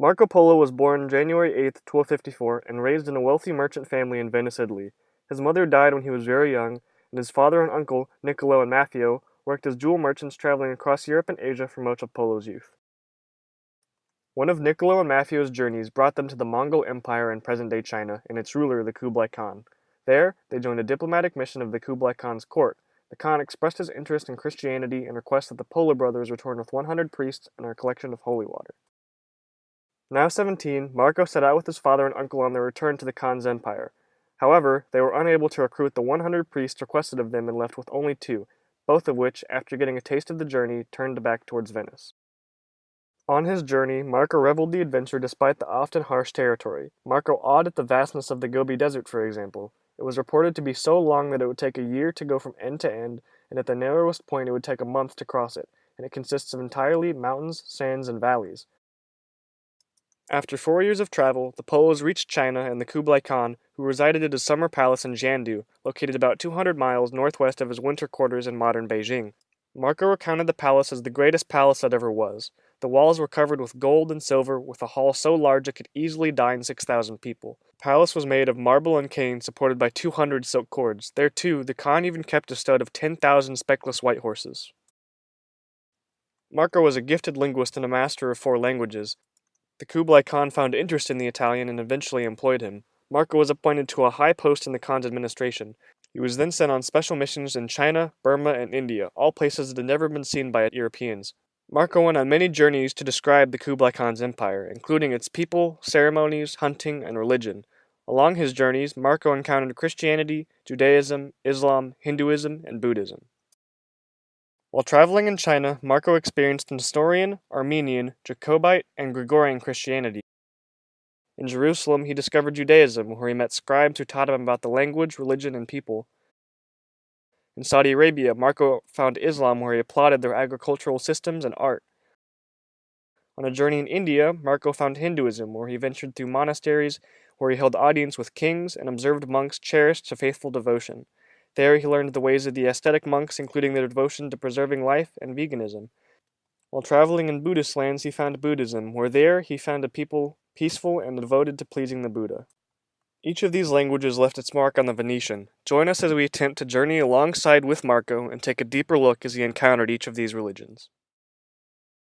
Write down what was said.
Marco Polo was born January 8, 1254, and raised in a wealthy merchant family in Venice, Italy. His mother died when he was very young, and his father and uncle, Niccolo and Maffeo, worked as jewel merchants traveling across Europe and Asia for much of Polo's youth. One of Niccolo and Maffeo's journeys brought them to the Mongol Empire in present-day China and its ruler, the Kublai Khan. There, they joined a diplomatic mission of the Kublai Khan's court. The Khan expressed his interest in Christianity and requested that the Polo brothers return with 100 priests and a collection of holy water. Now 17, Marco set out with his father and uncle on their return to the Khan's empire. However, they were unable to recruit the 100 priests requested of them and left with only 2, both of which, after getting a taste of the journey, turned back towards Venice. On his journey, Marco reveled the adventure despite the often harsh territory. Marco awed at the vastness of the Gobi Desert, for example. It was reported to be so long that it would take a year to go from end to end, and at the narrowest point it would take a month to cross it, and it consists of entirely mountains, sands, and valleys. After 4 years of travel, the Polos reached China and the Kublai Khan, who resided at his summer palace in Jiandu, located about 200 miles northwest of his winter quarters in modern Beijing. Marco recounted the palace as the greatest palace that ever was. The walls were covered with gold and silver, with a hall so large it could easily dine 6,000 people. The palace was made of marble and cane, supported by 200 silk cords. There, too, the Khan even kept a stud of 10,000 speckless white horses. Marco was a gifted linguist and a master of 4 languages. The Kublai Khan found interest in the Italian and eventually employed him. Marco was appointed to a high post in the Khan's administration. He was then sent on special missions in China, Burma, and India, all places that had never been seen by Europeans. Marco went on many journeys to describe the Kublai Khan's empire, including its people, ceremonies, hunting, and religion. Along his journeys, Marco encountered Christianity, Judaism, Islam, Hinduism, and Buddhism. While traveling in China, Marco experienced Nestorian, Armenian, Jacobite, and Gregorian Christianity. In Jerusalem, he discovered Judaism, where he met scribes who taught him about the language, religion, and people. In Saudi Arabia, Marco found Islam, where he applauded their agricultural systems and art. On a journey in India, Marco found Hinduism, where he ventured through monasteries, where he held audience with kings and observed monks cherished to faithful devotion. There he learned the ways of the ascetic monks, including their devotion to preserving life and veganism. While traveling in Buddhist lands, he found Buddhism, where there he found a people peaceful and devoted to pleasing the Buddha. Each of these languages left its mark on the Venetian. Join us as we attempt to journey alongside with Marco and take a deeper look as he encountered each of these religions.